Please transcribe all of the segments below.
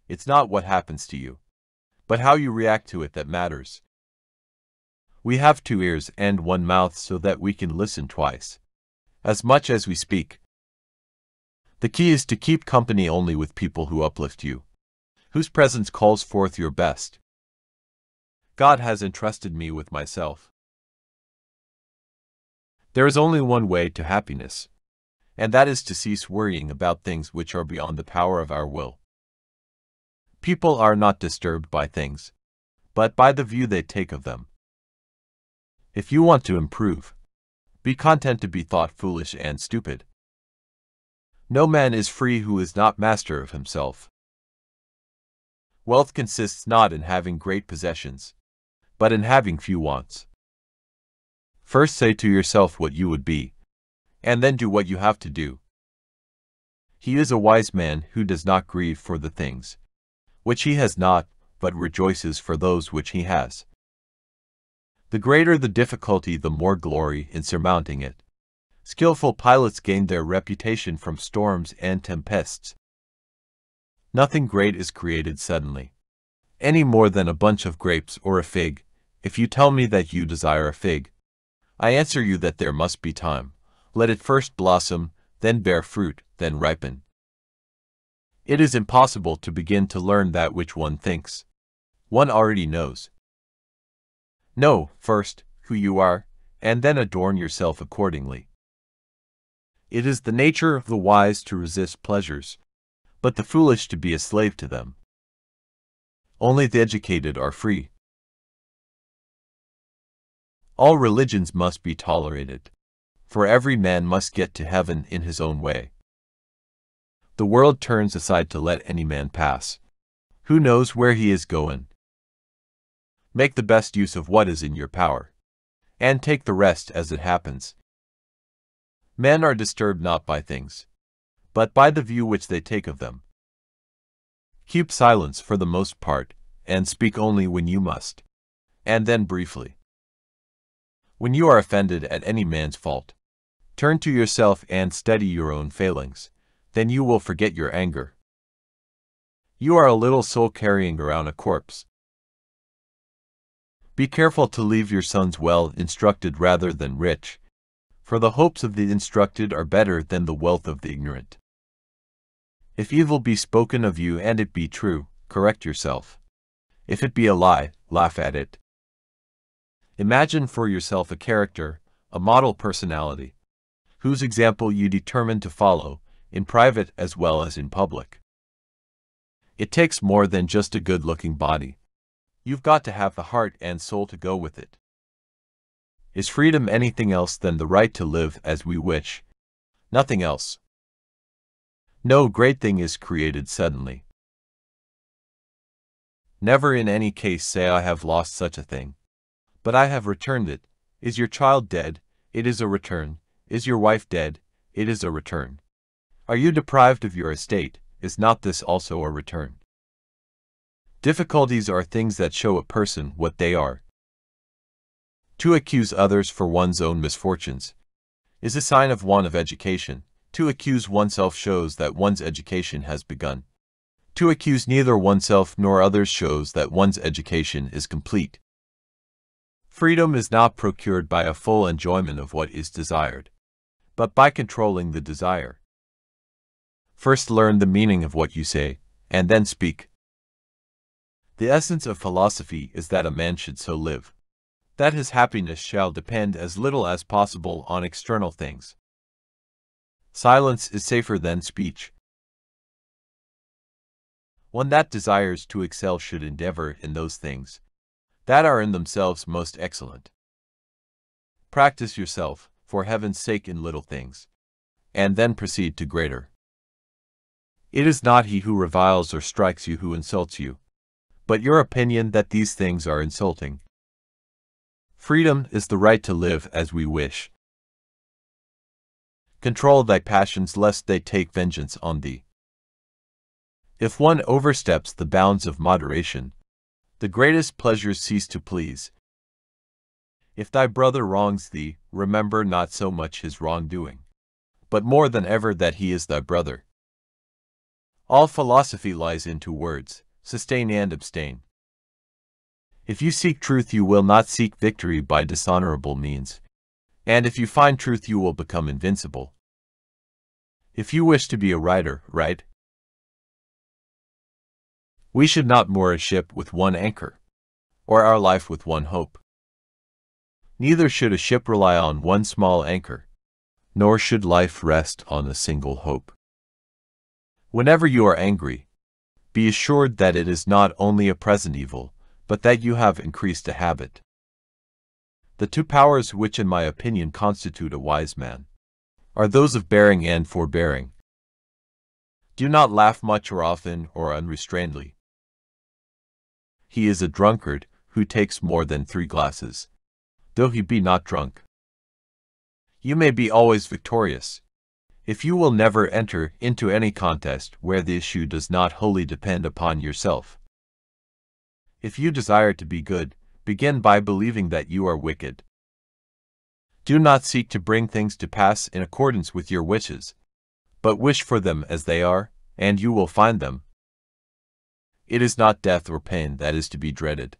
It's not what happens to you, but how you react to it that matters. We have 2 ears and 1 mouth so that we can listen twice, as much as we speak. The key is to keep company only with people who uplift you, whose presence calls forth your best. God has entrusted me with myself. There is only one way to happiness, and that is to cease worrying about things which are beyond the power of our will. People are not disturbed by things, but by the view they take of them. If you want to improve, be content to be thought foolish and stupid. No man is free who is not master of himself. Wealth consists not in having great possessions, but in having few wants. First say to yourself what you would be, and then do what you have to do. He is a wise man who does not grieve for the things which he has not, but rejoices for those which he has. The greater the difficulty, the more glory in surmounting it. Skillful pilots gain their reputation from storms and tempests. Nothing great is created suddenly, any more than a bunch of grapes or a fig. If you tell me that you desire a fig, I answer you that there must be time. Let it first blossom, then bear fruit, then ripen. It is impossible to begin to learn that which one thinks one already knows. Know, first, who you are, and then adorn yourself accordingly. It is the nature of the wise to resist pleasures, but the foolish to be a slave to them. Only the educated are free. All religions must be tolerated, for every man must get to heaven in his own way. The world turns aside to let any man pass. Who knows where he is going? Make the best use of what is in your power, and take the rest as it happens. Men are disturbed not by things, but by the view which they take of them. Keep silence for the most part, and speak only when you must, and then briefly. When you are offended at any man's fault, turn to yourself and study your own failings, then you will forget your anger. You are a little soul carrying around a corpse. Be careful to leave your sons well instructed rather than rich, for the hopes of the instructed are better than the wealth of the ignorant. If evil be spoken of you and it be true, correct yourself. If it be a lie, laugh at it. Imagine for yourself a character, a model personality, whose example you determine to follow, in private as well as in public. It takes more than just a good-looking body. You've got to have the heart and soul to go with it. Is freedom anything else than the right to live as we wish? Nothing else. No great thing is created suddenly. Never in any case say I have lost such a thing, but I have returned it. Is your child dead? It is a return. Is your wife dead? It is a return. Are you deprived of your estate? Is not this also a return? Difficulties are things that show a person what they are. To accuse others for one's own misfortunes is a sign of want of education. To accuse oneself shows that one's education has begun. To accuse neither oneself nor others shows that one's education is complete. Freedom is not procured by a full enjoyment of what is desired, but by controlling the desire. First learn the meaning of what you say, and then speak. The essence of philosophy is that a man should so live that his happiness shall depend as little as possible on external things. Silence is safer than speech. One that desires to excel should endeavor in those things that are in themselves most excellent. Practice yourself, for heaven's sake, in little things, and then proceed to greater. It is not he who reviles or strikes you who insults you, but your opinion that these things are insulting. Freedom is the right to live as we wish. Control thy passions lest they take vengeance on thee. If one oversteps the bounds of moderation, the greatest pleasures cease to please. If thy brother wrongs thee, remember not so much his wrongdoing, but more than ever that he is thy brother. All philosophy lies in two words: sustain and abstain. If you seek truth, you will not seek victory by dishonorable means. And if you find truth, you will become invincible. If you wish to be a writer, write. We should not moor a ship with one anchor, or our life with one hope. Neither should a ship rely on one small anchor, nor should life rest on a single hope. Whenever you are angry, be assured that it is not only a present evil, but that you have increased a habit. The two powers which, in my opinion, constitute a wise man are those of bearing and forbearing. Do not laugh much or often or unrestrainedly. He is a drunkard who takes more than 3 glasses, though he be not drunk. You may be always victorious, if you will never enter into any contest where the issue does not wholly depend upon yourself. If you desire to be good, begin by believing that you are wicked. Do not seek to bring things to pass in accordance with your wishes, but wish for them as they are, and you will find them. It is not death or pain that is to be dreaded,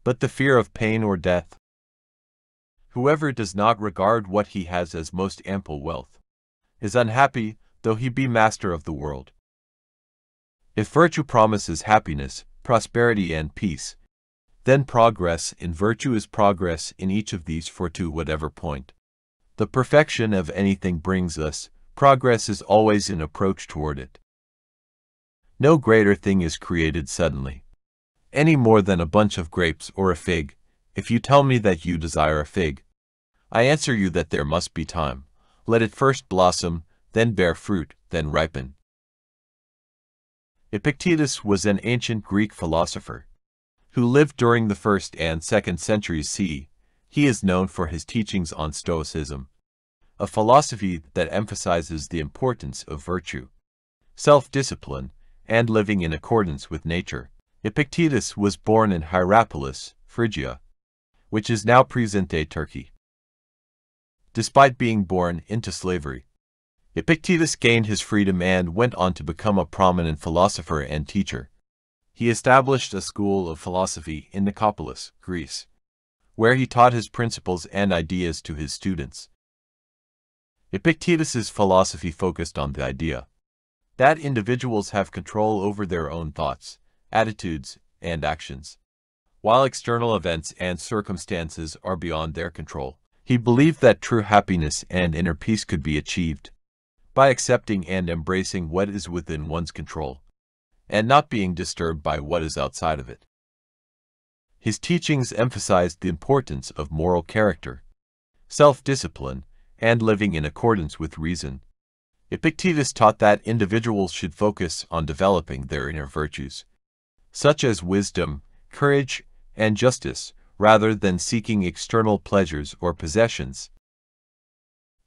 but the fear of pain or death. Whoever does not regard what he has as most ample wealth is unhappy, though he be master of the world. If virtue promises happiness, prosperity, and peace, then progress in virtue is progress in each of these, for to whatever point the perfection of anything brings us, progress is always an approach toward it. No greater thing is created suddenly, any more than a bunch of grapes or a fig. If you tell me that you desire a fig, I answer you that there must be time. Let it first blossom, then bear fruit, then ripen. Epictetus was an ancient Greek philosopher who lived during the 1st and 2nd centuries CE. He is known for his teachings on Stoicism, a philosophy that emphasizes the importance of virtue, self-discipline, and living in accordance with nature. Epictetus was born in Hierapolis, Phrygia, which is now present-day Turkey. Despite being born into slavery, Epictetus gained his freedom and went on to become a prominent philosopher and teacher. He established a school of philosophy in Nicopolis, Greece, where he taught his principles and ideas to his students. Epictetus's philosophy focused on the idea that individuals have control over their own thoughts, attitudes, and actions, while external events and circumstances are beyond their control. He believed that true happiness and inner peace could be achieved by accepting and embracing what is within one's control, and not being disturbed by what is outside of it. His teachings emphasized the importance of moral character, self-discipline, and living in accordance with reason. Epictetus taught that individuals should focus on developing their inner virtues, such as wisdom, courage, and justice, rather than seeking external pleasures or possessions.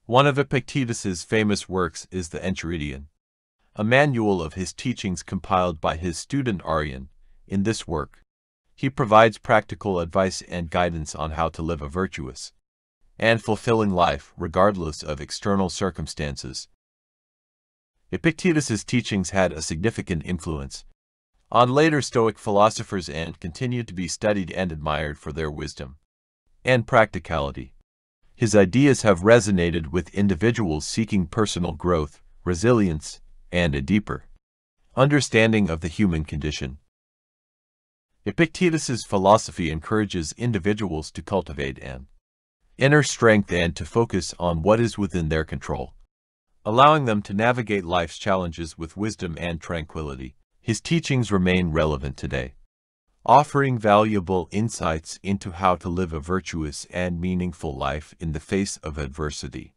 One of Epictetus's famous works is the Enchiridion, a manual of his teachings compiled by his student Arian. In this work, he provides practical advice and guidance on how to live a virtuous and fulfilling life regardless of external circumstances. Epictetus's teachings had a significant influence on later Stoic philosophers and continue to be studied and admired for their wisdom and practicality. His ideas have resonated with individuals seeking personal growth, resilience, and a deeper understanding of the human condition. Epictetus's philosophy encourages individuals to cultivate an inner strength and to focus on what is within their control, allowing them to navigate life's challenges with wisdom and tranquility. His teachings remain relevant today, offering valuable insights into how to live a virtuous and meaningful life in the face of adversity.